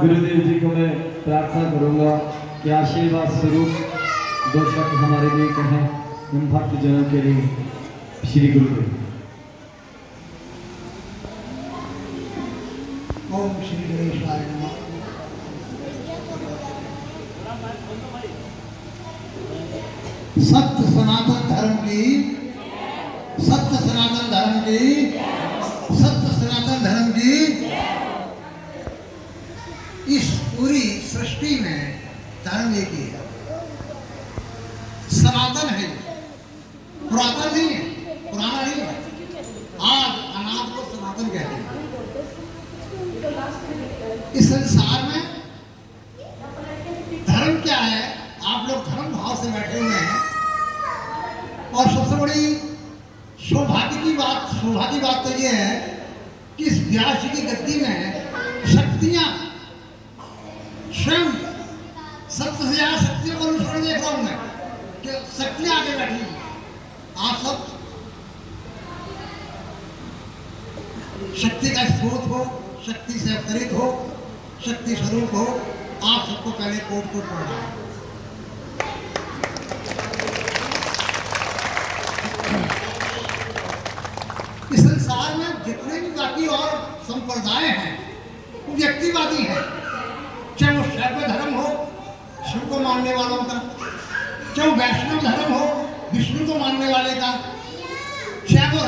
गुरुदेव जी को मैं प्रार्थना करूंगा कि आशीर्वाद स्वरूप दो शब्द हमारे लिए कहें इन भक्त जनों के लिए। श्री गुरुदेव। ओम श्री गणेशाय नमः। सत्य सनातन धर्म की, सत्य सनातन धर्म की, सत्य सनातन धर्म की। इस पूरी सृष्टि में धर्म एक ही है, सनातन है, पुरातन नहीं है, पुराना नहीं है। आज अनाथ को सनातन कहते हैं। इस संसार में धर्म क्या है? आप लोग धर्म भाव से बैठे हुए हैं और सबसे बड़ी सौभाग्य की बात तो यह है कि इस व्यास जी की गद्दी में शक्तियां स्वयं सबसे ज्यादा शक्तियों को अनुसरण देख रहा हूं मैं कि शक्तियां आगे बैठी हैं। आप सब शक्ति का स्रोत हो, शक्ति से अवतरित हो, शक्ति स्वरूप हो। आप सबको पहले कोट कोट पढ़ना है। इस संसार में जितने भी बाकी और संप्रदाय हैं वो व्यक्तिवादी हैं। चाहे वो शैव धर्म हो शिव को मानने वालों का, चाहे वो वैष्णव धर्म हो विष्णु को मानने वाले का, चाहे वो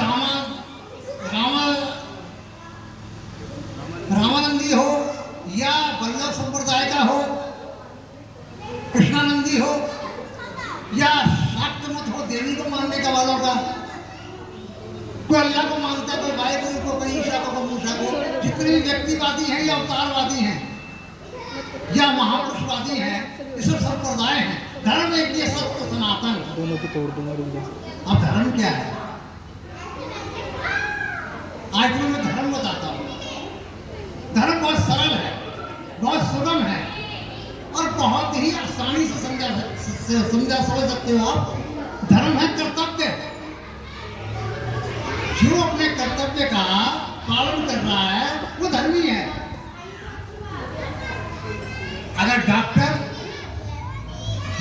रामानंदी हो या वल्लभ संप्रदाय का हो, कृष्णानंदी हो या शाक्त मत हो देवी को मानने का वालों का। कोई अल्लाह को मानता है, कोई वाहिगुरु को, कोई ईशा को, कोई मूसा को। जितने भी व्यक्तिवादी हैं या अवतारवादी हैं या महापुरुषवादी हैं, ये सब संप्रदाय हैं। धर्म एक ही सत्य सनातन। दोनों को तोड़ दूंगा। अब धर्म क्या है? आज मैं धर्म बताता हूँ। धर्म बहुत सरल है, बहुत सुगम है और बहुत ही आसानी से समझ सकते हो आप। धर्म है कर्तव्य। जो अपने कर्तव्य का पालन कर रहा है वो धर्मी है। अगर डॉक्टर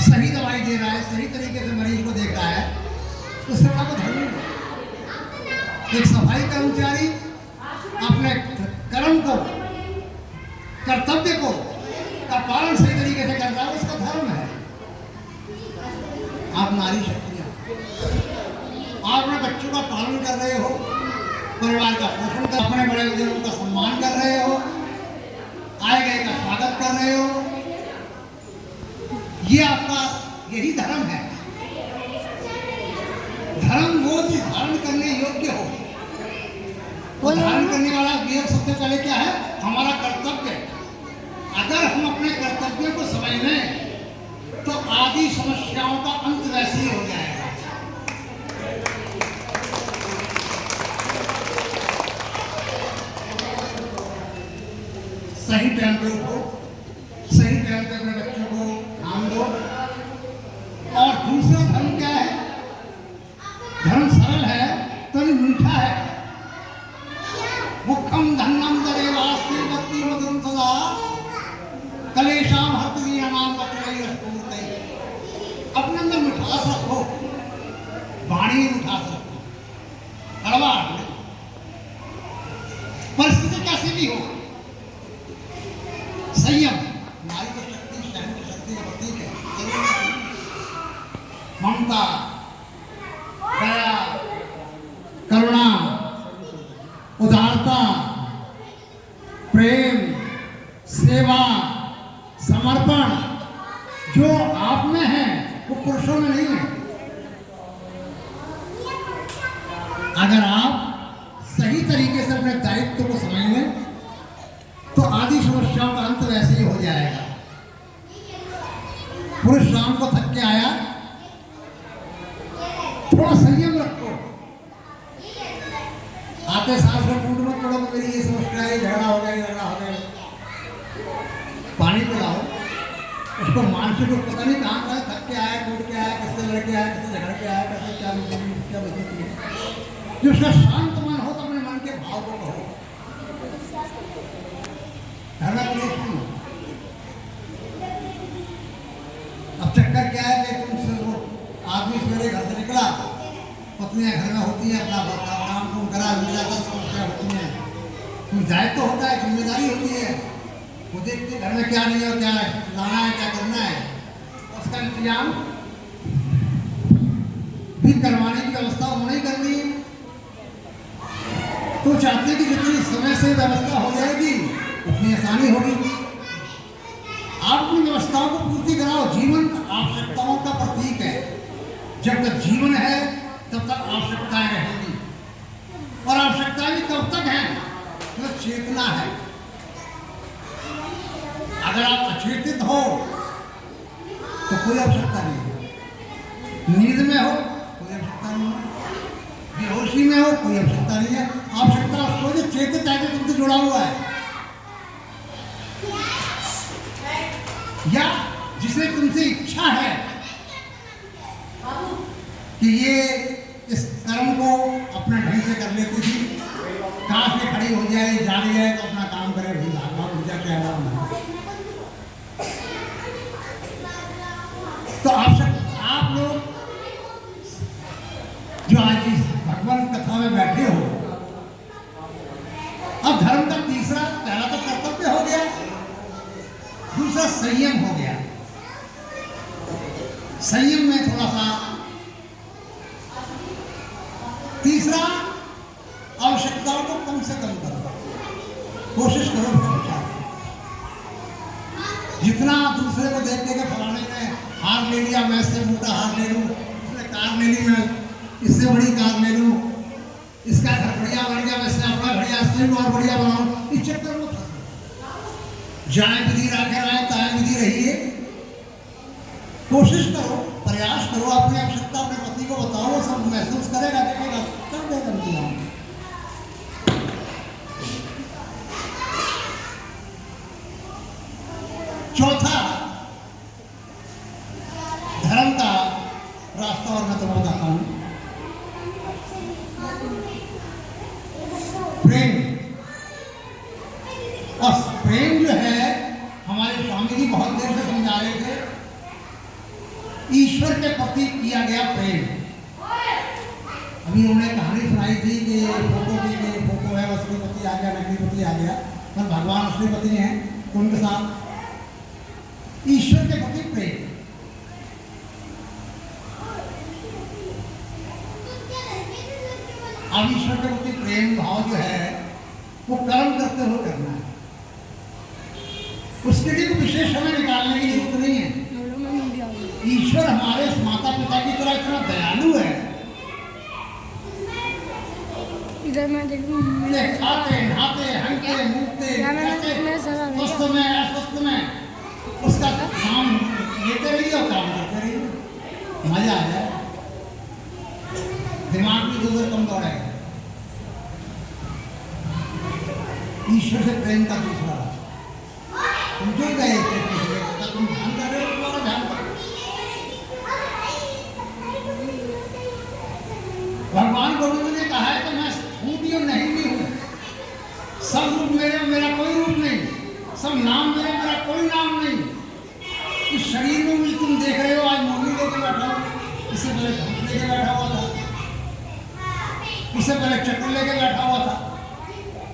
सही दवाई दे रहा है, सही तरीके से मरीज को देख रहा है तो उससे बड़ा धर्मी है। एक सफाई कर्मचारी अपने कर्म को, कर्तव्य को का पालन सही तरीके से कर रहा है, उसका धर्म है। आप नारी शक्तियां, आप अपने बच्चों का पालन कर रहे हो, परिवार का पोषण कर, अपने बड़े बुजुर्गों का सम्मान कर रहे हो, आए गए का स्वागत कर रहे हो। ये आपका यही धर्म है। धर्म वो जो धारण करने योग्य हो, वो धारण करने वाला ये सबसे पहले क्या है? हमारा कर्तव्य। अगर हम अपने कर्तव्य को समझ लें तो आदि समस्याओं का अंत वैसे ही हो जाएगा। सही टाइम पे उठो, सही टाइम पे अपने बच्चों को ध्यान दो। और दूसरा धर्म क्या है? धर्म सरल है तो मीठा है। मुखम धन्नम दरेवास्ति भक्ति मधुरम सदा कलेशाम हर्तगी नाम बचड़ई रस्तूते। अपने अंदर मिठास रखो, वाणी में मिठास रखो, कड़वा नहीं। परिस्थिति कैसी भी हो, संयम। नारी की शक्ति, सहन की शक्ति का प्रतीक है। ममता, दया, करुणा, उदारता, प्रेम, सेवा, समर्पण जो आप में है वो पुरुषों में नहीं है। अगर आप सही तरीके से अपने दायित्व को समझ लें तो आदि समस्याओं का अंत वैसे ही हो जाएगा। पुरुष शाम को थक के आया, थोड़ा संयम रखो, आते साल से टूट मत पड़ो, मेरी ये समस्या है, झगड़ा हो गया, झगड़ा हो गया। पानी पिलाओ उसको, मानसिक पता नहीं कहाँ का थक के आया, टूट के आया, किससे लड़के आया, किससे झगड़ के आया, कैसे क्या बची। जो उसका शांत मन हो तो अपने मन के भाव को कहो, झगड़ा क्लेश नहीं हो। अब चक्कर क्या है कि तुम आदमी सवेरे घर से निकला, पत्नियां घर में होती हैं, अपना काम कुम करा, समस्या होती है, कुछ दायित्व होता है, जिम्मेदारी होती है, वो देखते घर में क्या नहीं है, क्या लाना है, क्या करना है, उसका इंतजाम भी करवाने की व्यवस्था उन्होंने ही करनी है। तो चाहते कि जितनी समय से व्यवस्था हो जाएगी उतनी आसानी होगी। आप अपनी व्यवस्थाओं को पूर्ति कराओ। जीवन आवश्यकताओं का प्रतीक है, जब तक जीवन है तब तक आवश्यकताएं रहेंगी, और आवश्यकताएं भी तब तक हैं जब चेतना है। अगर आप अचेतित हो तो कोई आवश्यकता नहीं है, नींद में हो कोई आवश्यकता नहीं है, बेहोशी में हो कोई आवश्यकता नहीं है। आवश्यकता उसको जो चेतित है, जो तुमसे जुड़ा हुआ है, या जिसे तुमसे इच्छा है कि ये इस कर्म को अपने ढंग से कर लेती थी, काश में खड़ी हो जाए, जाग जाए तो अपना काम करे, भाई भगवान पूजा क्या है। तो आप लोग जो आज इस भगवान कथा में बैठे हो, अब धर्म का तीसरा, पहला तो कर्तव्य हो गया, दूसरा संयम हो गया। संयम में थोड़ा सा, तीसरा आवश्यकताओं को कम से कम करो, कोशिश करो। जितना दूसरे को देख के फलाने ने हार ले लिया, मैं इससे मोटा हार ले लूँ, उसने कार ले ली, मैं इससे बड़ी कार ले लूँ, इसका घर बढ़िया बन गया, वैसे अपना बढ़िया, इससे भी और बढ़िया बनाऊँ, इस चक्कर में जाए विधि राखे आए, ताए विधि रहिए। कोशिश करो, प्रयास करो, अपनी आवश्यकता अपने पति को बताओ, वो सब महसूस करेगा, देखेगा, कर देगा इंतजाम। चौथा धर्म का रास्ता, और मैं तुम्हें बताता हूं, प्रेम। और प्रेम जो है, हमारे स्वामी जी बहुत देर से समझा रहे थे, ईश्वर के प्रति किया गया प्रेम। अभी उन्होंने कहानी सुनाई थी कि फोटो की फोटो है, असली पति आ गया, नकली पति आ गया, पर भगवान असली पति हैं, उनके साथ ईश्वर के प्रति प्रेम। अब ईश्वर के प्रति प्रेम भाव जो है वो कर्म करते हुए करना है, उसके लिए कोई विशेष समय निकालने की जरूरत नहीं है। ईश्वर हमारे माता पिता की तरह इतना दयालु है, इधर मैं देखूं, खाते नहाते हंसते मूंगते स्वस्थ में अस्वस्थ में उसका नाम लेते रहिए और काम करते रहिए, मजा आ जाए, दिमाग भी दूर कम दौड़ेगा। ईश्वर से प्रेम का दूसरा, तुम जो गए तुम ध्यान कर रहे हो, तुम्हारा ध्यान करो। भगवान गोविंद ने कहा है कि मैं हूँ भी और नहीं भी हूँ, सब रूप मेरे, मेरा कोई रूप नहीं, सब नाम मेरे, मेरा कोई नाम नहीं। इस शरीर में भी तुम देख रहे हो, आज मुरली लेके बैठा हूँ, इससे पहले धनुष लेके बैठा हुआ था, इससे पहले चक्र लेके बैठा हुआ था।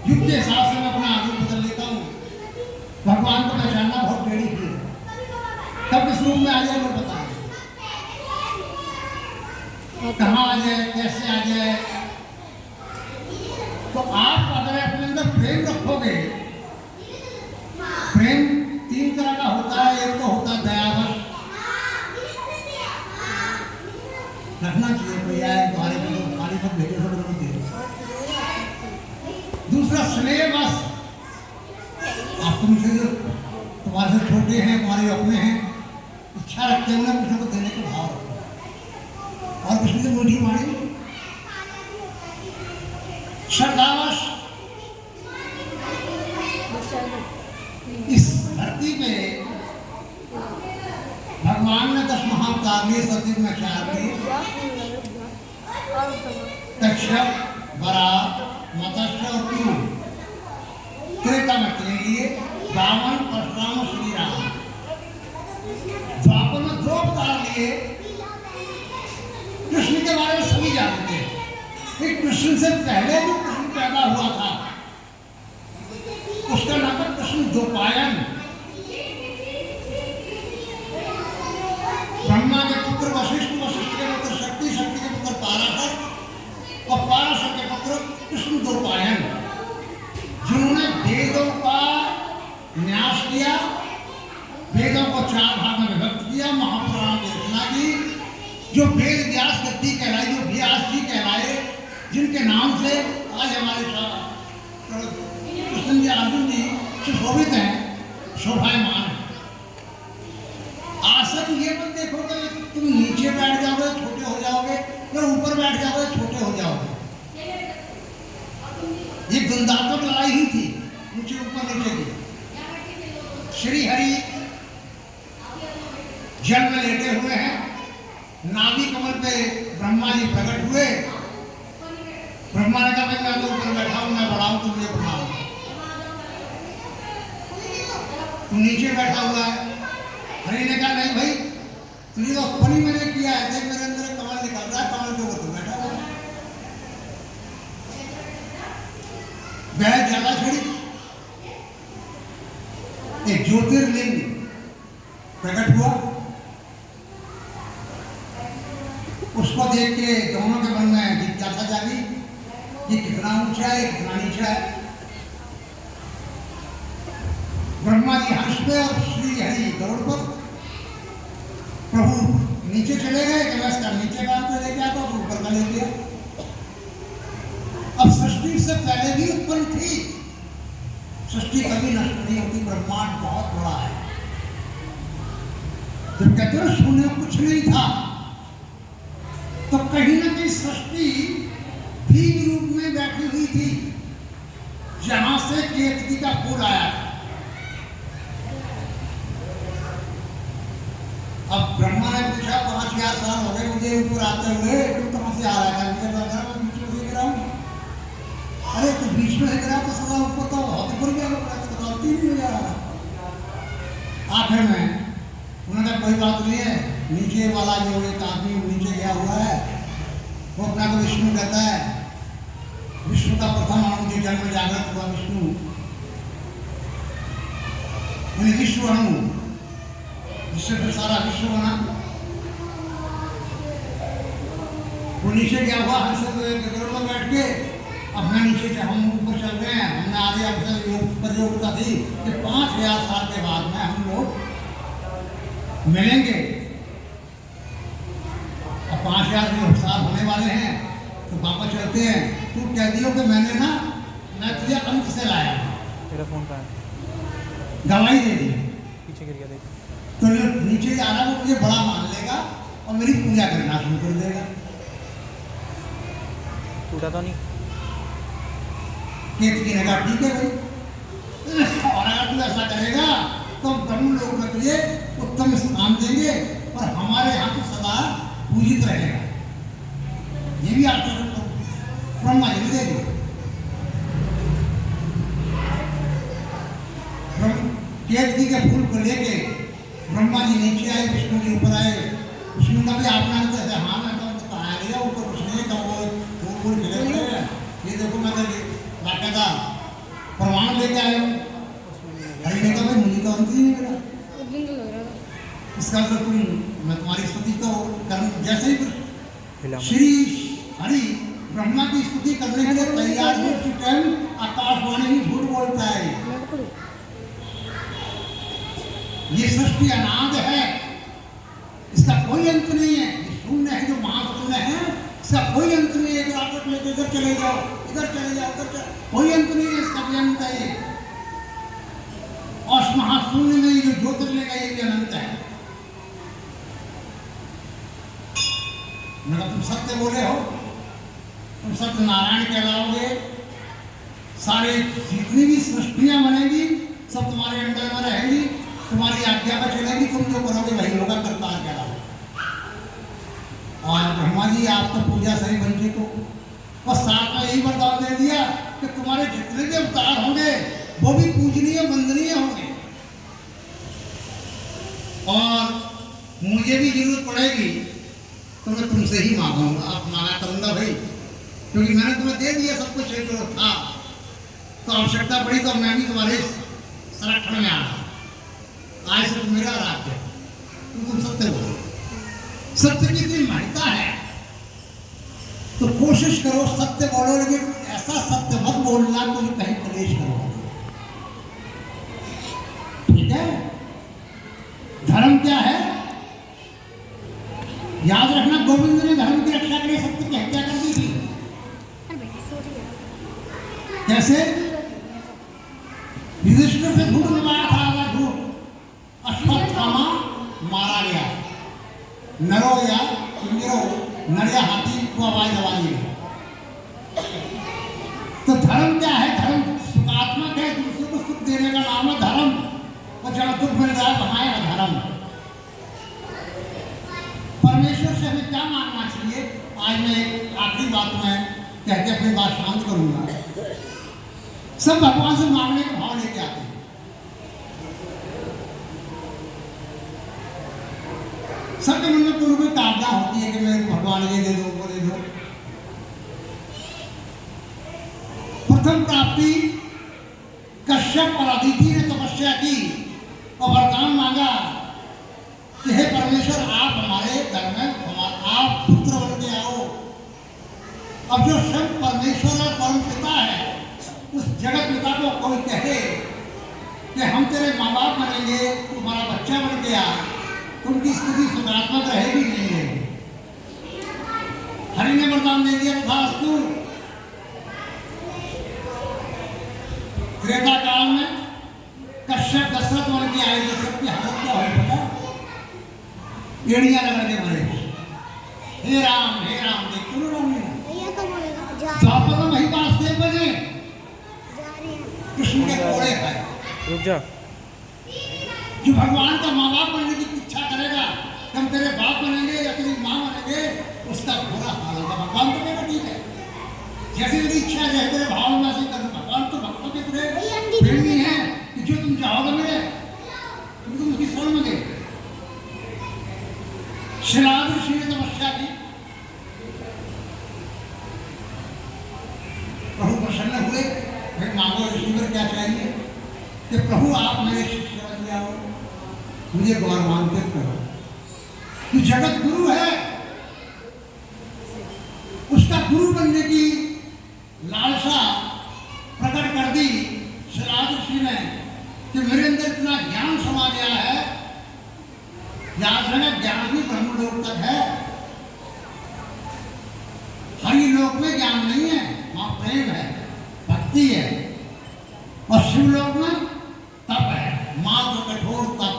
युग के हिसाब से मैं अपना रूप बदल लेता हूँ। भगवान को पहचानना बहुत बेड़ी की है, कब इस रूप में आ जाए वो पता है, कहाँ आ जाए, कैसे आ जाए। तो आप अगर अपने अंदर प्रेम रखोगे, प्रेम तीन तरह का होता है, एक तो होता है दयावश, रखना चाहिए, कोई आए तुम्हारे को खाली सब भेजे सब लोग दे। दूसरा स्नेह बस, आप तुमसे जो तुम्हारे से छोटे हैं, तुम्हारे अपने हैं, इच्छा रखते हैं उन्हें कुछ को देने का भाव रखो, और कुछ भी मीठी मारी। श्रद्धावश इस धरती पे भगवान ने 10 महाअवतार लिए, सतयुग में 4 लिए, तक्षक, वराह, मत्स्य और कुरु। त्रेता में 3 लिए, रावण, परशुराम और श्री राम। द्वापर में 2 अवतार लिए। कृष्ण के बारे में सभी जानते हैं कि कृष्ण से पहले जो कृष्ण पैदा हुआ था उसका नाम था कृष्ण द्वैपायन। ब्रह्मा के पुत्र वशिष्ठ, वशिष्ठ के पुत्र शक्ति, शक्ति के पुत्र पाराशर और पाराशर के पुत्र कृष्ण द्वैपायन, जिन्होंने वेदों का न्यास किया, वेदों को 4 भाग में विभक्त किया, महापुराण की रचना की। जो वेद व्यास गद्दी कहलाई, जो व्यास जी कहलाए, जिनके नाम से आज हमारे कृष्ण जी, अर्जुन जी सुशोभित हैं, शोभायमान हैं। आसन ये मत देखोगे तुम नीचे बैठ जाओगे छोटे हो जाओगे, या ऊपर बैठ जाओगे छोटे हो जाओगे। ये द्वंद्वात्मक लड़ाई ही थी, नीचे ऊपर नीचे की। श्री हरि जल में लेटे हुए हैं, नाभि कमल पे ब्रह्मा जी प्रकट हुए। ब्रह्मा ने कहा मैं तो ऊपर बैठा हूं, मैं बड़ा हूं, तुम ये बना लो। तू नीचे बैठा हुआ है। हरि ने कहा नहीं भाई, तुझे तो फनी मैंने किया है, देख मेरे अंदर कमल निकल रहा है, कमल के ऊपर तू बैठा हुआ है। वह ज्यादा छड़ी एक ज्योतिर्लिंग प्रकट हुआ। उसको देख के दोनों के मन में जिज्ञासा जागी, ये कितना ऊंचा है, कितना नीचा है। ब्रह्मा जी हर्ष पे और श्री हरि गरुड़ पर। प्रभु नीचे चले गए कि मैं इसका नीचे काम पे लेके आता हूँ, ऊपर का ले गया। अब सृष्टि से पहले भी उत्पन्न थी, सृष्टि कभी नष्ट नहीं होती, ब्रह्मांड बहुत बड़ा है। जब कहते हो शून्य कुछ नहीं था, तो कहीं ना कहीं सृष्टि भी रूप में बैठी हुई थी, जहां से केतकी का फूल आया था। अब ब्रह्मा ने पूछा 5000 साल हो गए मुझे ऊपर आते हुए, तुम कहां से आ रहा है? मैं बीच में से गिरा हूं। अरे तो बीच में से गिरा तो सदा ऊपर तो बहुत ऊपर गया, नहीं हो जा रहा। आखिर में उन्होंने कोई बात नहीं है, नीचे वाला जो एक आदमी नीचे गया हुआ है वो अपना को विष्णु कहता है। विष्णु का प्रथम अणु के जन्म में जागृत हुआ विष्णु, यानी विश्व अणु, जिससे फिर सारा विश्व बना। वो नीचे गया हुआ हमसे गरुड़ में बैठ के अपना नीचे से हम ऊपर चल गए हैं। हमने आगे हमसे प्रतियोगिता थी कि 5000 साल के बाद में हम लोग मिलेंगे और 5000 साल होने वाले हैं, तो वापस चलते हैं। तू कह दियो कि मैं तुझे अंत से लाया, तेरा फोन कहाँ है? दवाई दे दी, पीछे गिर गया देख। तो नीचे जा रहा वो मुझे बड़ा मान लेगा और मेरी पूजा करना शुरू कर देगा। टूटा तो नहीं? केतकी ने कहा ठीक है भाई, और अगर तू ऐसा करेगा तो ब्रह्म लोक में तुझे उत्तम स्थान देंगे और हमारे यहाँ तो सदा पूजित रहेगा। ये भी आपको ब्रह्मा जी दे दिए। केतकी के फूल को लेके ब्रह्मा जी नीचे आए, विष्णु जी ऊपर आए। विष्णु का भी आपने अंत है, हाँ मैं तो कहा गया ऊपर कुछ नहीं, कब वो फूल खिले हुए हैं, ये देखो मैं बाकायदा प्रमाण लेके आया हूँ। हरि ने कहा भाई मुझे तो अंत ही नहीं मिला, इसका तो मैं तुम्हारी स्तुति तो कर, जैसे ही श्री हरि ब्रह्मा की स्तुति करने के लिए तैयार हो उसी टाइम आकाशवाणी ही झूठ बोलता है। ये सृष्टि अनाद है, इसका कोई अंत नहीं है, ये शून्य है जो महाशून्य है, इसका कोई अंत नहीं है। अगर आप लेके इधर चले जाओ, इधर चले जाओ, उधर चले, कोई अंत नहीं है, इसका भी अंत है। और उस महाशून्य में जो ज्योतिर्लिंग है ये भी अनंत है। मैं तुम सत्य बोले हो, तुम सत्य नारायण कहलाओगे, सारे जितनी भी सृष्टियां बनेगी सब तुम्हारे अंडर में रहेगी, तुम्हारी आज्ञा पर चलेगी, तुम जो करोगे वही होगा, करतार क्या रहा। और ब्रह्मा जी आप तो पूजा सही वंचित हो, और साथ में यही वरदान दे दिया कि तुम्हारे जितने भी अवतार होंगे वो भी पूजनीय वंदनीय होंगे, और मुझे भी जरूरत पड़ेगी तो मैं तुमसे ही मांगूंगा, आप मांगा करूंगा भाई, क्योंकि मैंने तुम्हें दे दिया सब कुछ जो था, तो आवश्यकता पड़ी तो मैं भी तुम्हारे संरक्षण में आ रहा। आज से तुम मेरा राज्य, तुम सत्य बोलो, सत्य की इतनी महत्ता है तो कोशिश करो सत्य बोलो, लेकिन ऐसा सत्य मत बोलना तो कहीं कलेश करो, ठीक है। धर्म क्या है याद रखना, गोविंद ने धर्म की रक्षा के लिए सत्य की हत्या कर दी थी। कैसे? युधिष्ठिर से झूठ लगाया था, झूठ, अश्वत्थामा मारा गया, नरो या किंजरो, नर या हाथी को आवाज दबाई गई। तो धर्म क्या है? धर्म सुखात्मक है, दूसरे को सुख देने का नाम है धर्म, और जब दुख मिल जाए वहां है धर्म। परमेश्वर से हमें क्या मांगना चाहिए? आज मैं आखिरी बात में कहते अपनी बात शांत करूंगा। सब भगवान से मांगने का भाव लेके आते हैं, सबके मन में कोई कामना होती है कि मैं भगवान ये दे दो वो दे दो। प्रथम प्राप्ति कश्यप और अदिति ने तपस्या की और वरदान मांगा कि हे परमेश्वर आप हमारे घर में आप पुत्र बन के आओ। अब जो स्वयं परमेश्वर और परम पिता है, उस जगत पिता को कोई कहे कि हम तेरे माँ बाप बनेंगे, तुम्हारा बच्चा बन गया, तो उनकी स्थिति सुधारात्मक रहेगी नहीं रहेगी। हरि ने वरदान दे दिया था अस्तु। त्रेता काल में कश्यप दशरथ बन के आए, दशरथ की हालत क्या हुई पता? एड़ियां लगा के मरे, हे राम देखो राम ने द्वापर में वही वासुदेव बने, कृष्ण के कोड़े खाए। रुक जा। जो भगवान का माँ बाप बनने की इच्छा करेगा कि हम तेरे बाप बनेंगे या तेरी माँ बनेंगे, उसका बुरा हाल होगा। भगवान तो मेरा ठीक है, जैसे मेरी इच्छा है तेरे भाव में वैसे करूँ। भगवान तो भक्तों के पूरे प्रेमी है कि जो तुम चाहोगे मेरे, तुम उसकी शरण में गए। शिलाद ऋषि ने तपस्या की, प्रभु प्रसन्न हुए, भाई मांगो ऋषि क्या चाहिए? कि प्रभु आप मेरे शिष्य बन जाओ, मुझे गौरवान्वित करो। कि जगत गुरु है, उसका गुरु बनने की लालसा प्रकट कर दी शिलाद ऋषि ने कि मेरे अंदर इतना ज्ञान समा गया है। याद रखना, ज्ञान भी ब्रह्मलोक तक है, हरि लोक में ज्ञान नहीं है, वहां प्रेम है, भक्ति है। और शिवलोक में तप है, माँ तो कठोर तप।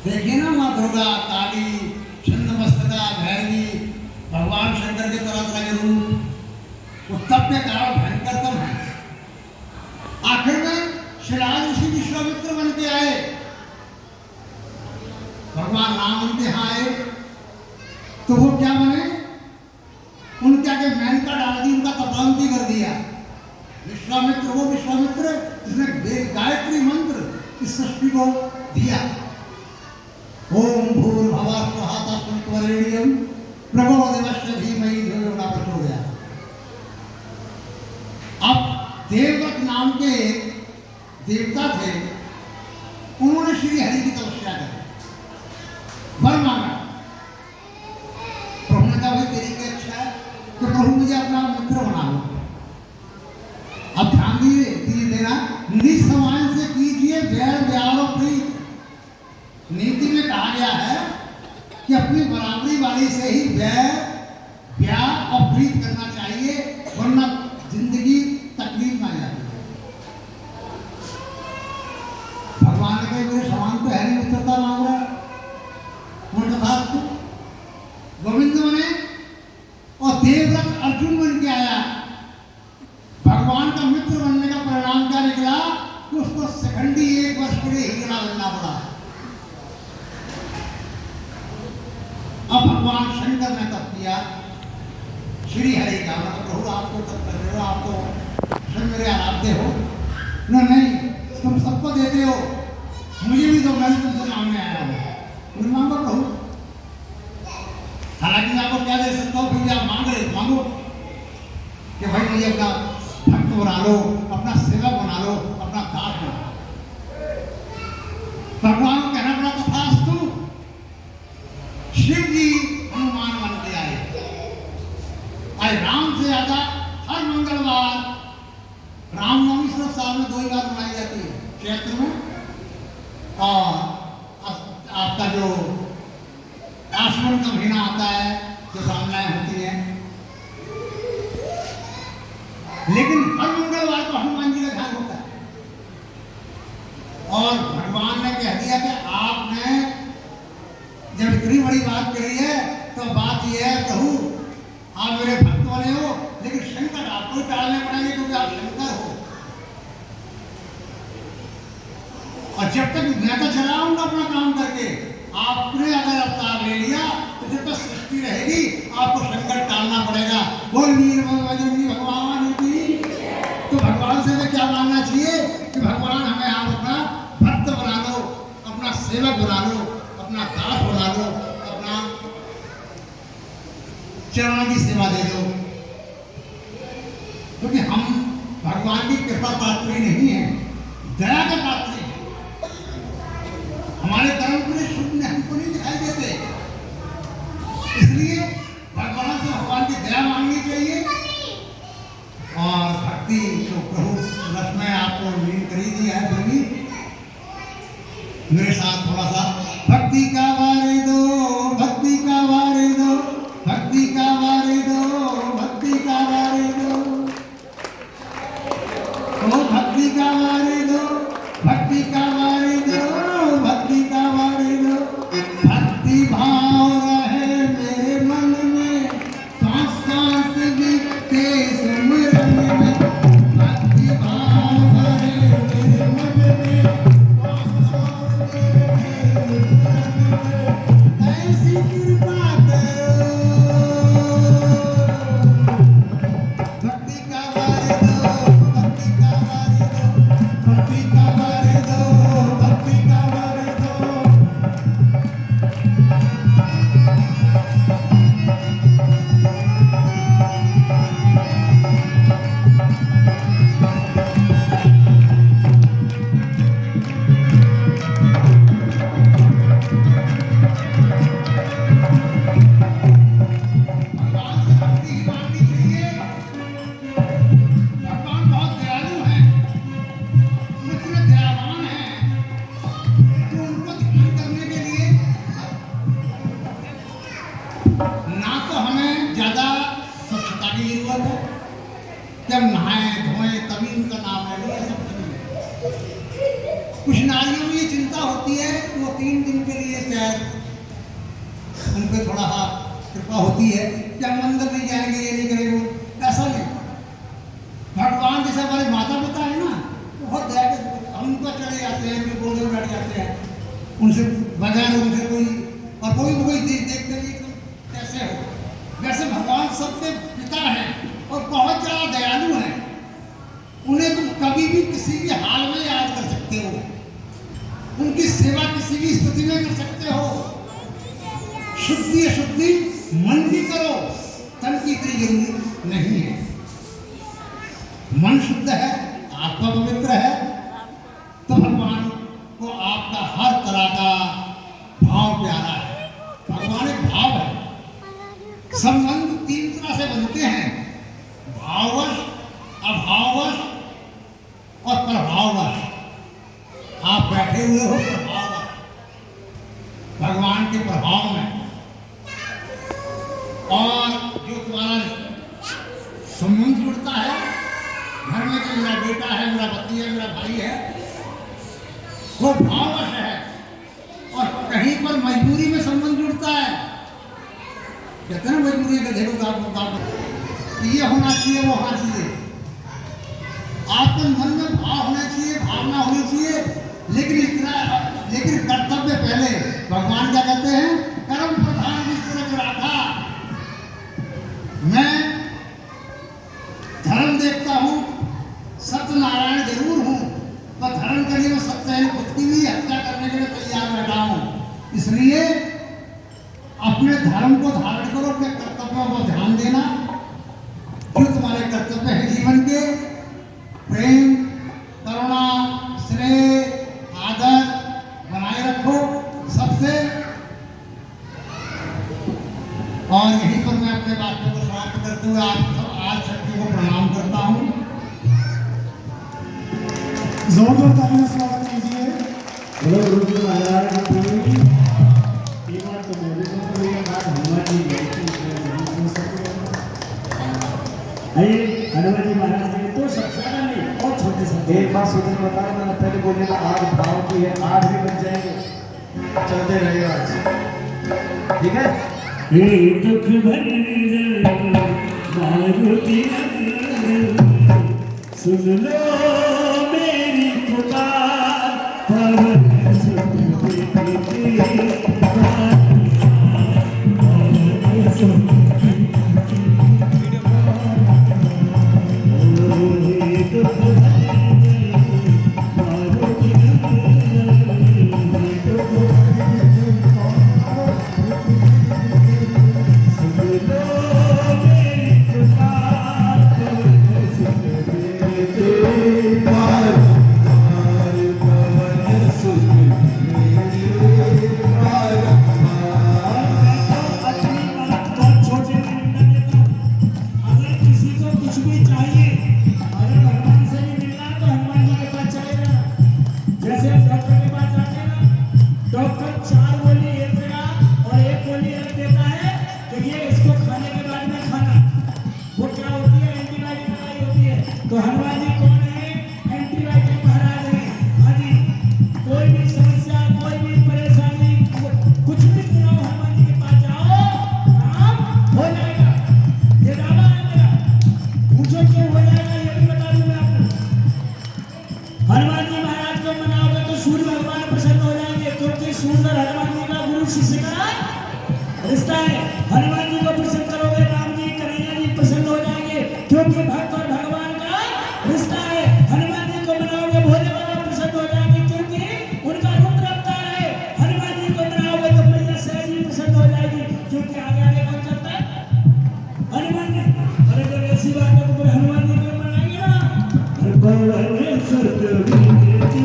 देखिए ना, माँ दुर्गा, काली, छिन्नमस्तका, भैरवी, भगवान शंकर के तरह तरह के रूप, वो तप के कारण भयंकरतम है। आखिर में शिलाद ऋषि विश्वामित्र बन के आए, भगवान राम उनके यहाँ आए, तो वो क्या बने? उनके आगे मेनका डाल दी, उनका तपांति कर दिया। विश्वामित्र, वो विश्वामित्र जिसने गायत्री मंत्र इस सृष्टि को दिया। ओम भूर्भुवः स्वः तत्सवितुर्वरेण्यं भर्गो देवस्य धीमहि धियो यो न प्रचोदयात्। अब देवव्रत नाम के देवता थे, उन्होंने श्री हरि की तपस्या करी, वर मांगा। प्रभु ने कहा भाई तेरी क्या इच्छा है? तो प्रभु मुझे अपना मित्र बना लो। अब ध्यान देना, निसमान से कीजिए बैर ब्याह और प्रीत। नीति में कहा गया है कि अपनी बराबरी वाली से ही बैर ब्याह और प्रीत करना चाहिए, वरना जिंदगी तकलीफ में आ जाती है। भगवान ने कहा मेरे समान तो है नहीं, मित्रता मांग रहा है। गोविंद बने और देवव्रत अर्जुन बन के आया। भगवान लिए हीरा लेना पड़ा। अब भगवान शंकर ने तब किया श्री हरि का, मतलब प्रभु आप तो तब कर रहे हो, आप तो सब मेरे आराध्य हो। नहीं, तुम सबको देते हो, मुझे भी तो, मैं तुमसे मांगने आया हूँ। मुझे मांगो प्रभु, हालांकि मैं आपको क्या दे सकता हूँ, फिर आप मांग रहे मांगो कि भाई मुझे अपना भक्त बना लो, अपना सेवक बना लो, अपना दास बना लो। भगवान को कहना पड़ा तथास्तु। शिव जी हनुमान बन के आए राम से ज्यादा। हर मंगलवार रामनवमी सिर्फ साल में 2 ही बार मनाई जाती है क्षेत्र में, और आपका जो आश्विन का महीना आता है, जो कामनाएं होती हैं, लेकिन हर मंगलवार को हनुमान जी का ध्यान होता है। और भगवान ने कह दिया कि आपने जब इतनी बड़ी बात कही है, तो बात यह है प्रभु आप मेरे भक्त वाले हो, लेकिन शंकर आपको ही टालने पड़ेंगे क्योंकि आप शंकर हो। और जब तक मैं तो चलाऊंगा अपना काम करके, आपने अगर अवतार ले लिया तो जब तक सृष्टि रहेगी आपको शंकर टालना पड़ेगा। बोल वीर भगवान की। तो भगवान से क्या मांगना चाहिए कि भगवान हमें आप अपना भक्त बना लो, अपना सेवक बना लो, अपना दास बना लो, अपना चरणों की सेवा दे दो। क्योंकि हम भगवान की कृपा पात्र ही नहीं है, दया के पात्र हैं। हमारे कर्म पूरे शुभ ने हमको नहीं दिखाई देते, इसलिए भगवान से भगवान की दया मांगनी चाहिए। और भक्ति तो प्रभु रस में आपको लीन कर ही दिया है, फिर भी मेरे साथ थोड़ा सा भक्ति का वारे दो, भक्ति का वारे दो, भक्ति का वारे दो, भक्ति का वारे दो, ओ भक्ति का वारे दो, भक्ति का वारे दो, भक्ति का वारे दो। भक्ति भाव रहे मेरे मन में, सांस सांस बीते सुमिरन में। भक्ति भाव रहे मेरे मन में, सांस सांस बीते सुमिरन में। ऐसी कृपा करो, भक्ति का वारे दो, भक्ति का वारे दो, भक्ति का वारे दो, भक्ति का वारे दो। भगवान से भक्ति ही मांगनी चाहिए। भगवान बहुत दयालु हैं, इतने दयावान हैं कि उनको ध्यान करने के लिए ना तो हमें ज्यादा स्वच्छता की जरूरत है कि हम नहाएं धोएं तभी उनका नाम ले लें, ऐसा कुछ नहीं। कुछ नारियों में ये चिंता होती है कि वो 3 दिन के लिए शायद उन पर थोड़ा कृपा होती है कि हम मंदिर नहीं जाएंगे, ये नहीं करेंगे, ऐसा नहीं। भगवान जैसे हमारे माता पिता है ना, बहुत दया के हम उनको चले जाते हैं, उनके गोद में बैठ जाते हैं, उनसे बगैर उनसे कोई देख कर कैसे हो। वैसे भगवान सबके पिता हैं और बहुत ज़्यादा दयालु हैं। उन्हें तुम कभी भी किसी भी हाल में याद कर सकते हो, उनकी सेवा किसी भी स्थिति में कर सकते हो। शुद्धि अशुद्धि मन की करो, तन की इतनी जरूरी नहीं है। मन शुद्ध है, आत्मा पवित्र है, तो भगवान को आपका हर तरह का भाव प्यारा है। भगवान एक भाव है। संबंध 3 तरह से बनते हैं, भाववश, अभाववश और प्रभाववश। आप बैठे हुए हो प्रभाववश, भगवान के प्रभाव में, और जो तुम्हारा संबंध जुड़ता है घर में, कि मेरा बेटा है, मेरा पति है, मेरा भाई है, वो भाववश है। और कहीं पर मजबूरी में संबंध जुड़ता है, कहते हैं मजबूरी का देखो ये होना चाहिए, वो होना चाहिए। आपके मन में भाव होना चाहिए, भावना होनी चाहिए, लेकिन कर्तव्य पहले। भगवान क्या कहते हैं? कर्म प्रधान विश्व राधा। मैं धर्म देखता हूँ, सत्यनारायण जरूर हूँ, पर धर्म के लिए मैं सत्य खुद की भी हत्या करने के लिए तैयार बैठा हूँ। इसलिए अपने धर्म को धारण करो, अपने कर्तव्यों को ध्यान देना। जो तुम्हारे कर्तव्य है जीवन के, प्रेम, करुणा, स्नेह, आदर बनाए रखो सबसे। और यहीं पर मैं अपने बातों को समाप्त करते हुए आप आज शक्ति को प्रणाम करता हूँ। जोरदार तालियों से स्वागत कीजिए। बोलो गुरु जी महाराज की। एक बार तो मैं भी सुन रही बात हनुमान जी गई थी, नहीं सुन सकते। आइए हनुमान जी महाराज जी तो सबसे ज्यादा नहीं, और छोटे से एक बात सोचने बता रहा, मैंने पहले बोलने का आग भाव की है, आग भी बन जाएंगे, चलते रहेगा आज, ठीक है। दुख भंजन मारुति नंदन, सुन लो मेरी पुकार, पवन सुत देती पुकार, पवन सुत दुख भंजन मारुति नंदन, दुख भंजन तो हनुमान जी कौन है? एंटीबायोटिक महाराज है। हाँ जी, कोई भी समस्या, कोई भी परेशानी, कुछ भी सुनाओ, हनुमान जी के पास जाओ, काम हो जाएगा। ये दावा है मेरा, पूछो क्यों हो जाएगा, ये भी बता दूं मैं आपको। हनुमान जी महाराज को मनाओगे तो सूर्य भगवान प्रसन्न हो जाएंगे, क्योंकि सूर्य और हनुमान जी का गुरु शिष्य का रिश्ता है। हनुमान जी को प्रसन्न करोगे, राम जी, कन्हैया जी प्रसन्न हो जाएंगे, क्योंकि भक्त और भगवान रिश्ता है। हनुमान जी को मनाओगे, भोले बाबा प्रसन्न हो जाएंगे, क्योंकि उनका रुद्र अवतार है। हनुमान जी को मनाओगे तो मैया सहज जी प्रसन्न हो जाएगी, क्योंकि आगे आगे कौन चलता है? हनुमान जी। अरे जब ऐसी बात है तो फिर हनुमान जी को मनाएंगे ना। पवन सुत देती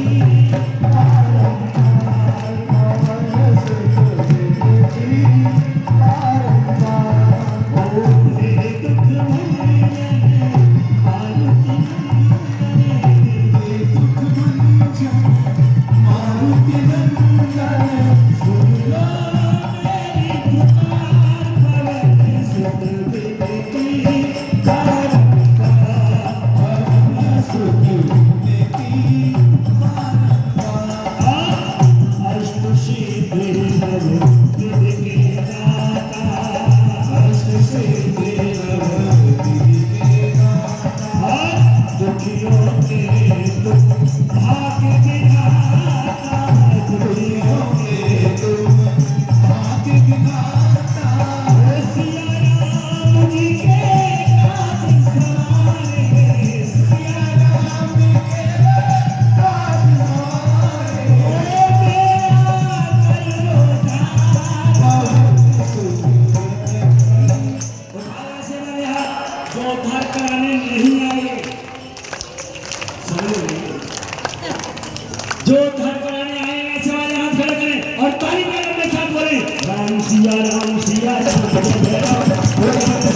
जो उद्धार कराने आए हैं ऐसे वाले हाथ खड़े करें और ताली मार अपने साथ बोले राम सिया राम सिया राम सिया राम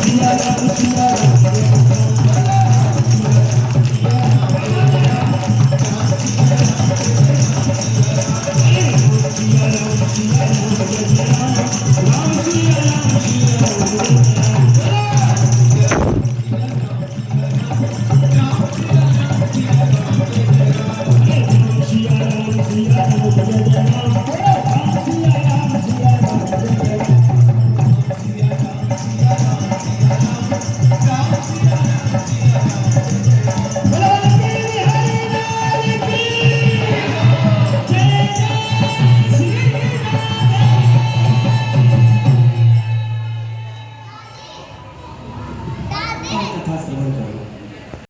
सिया राम सिया Thank you. कथा श्रवण करो।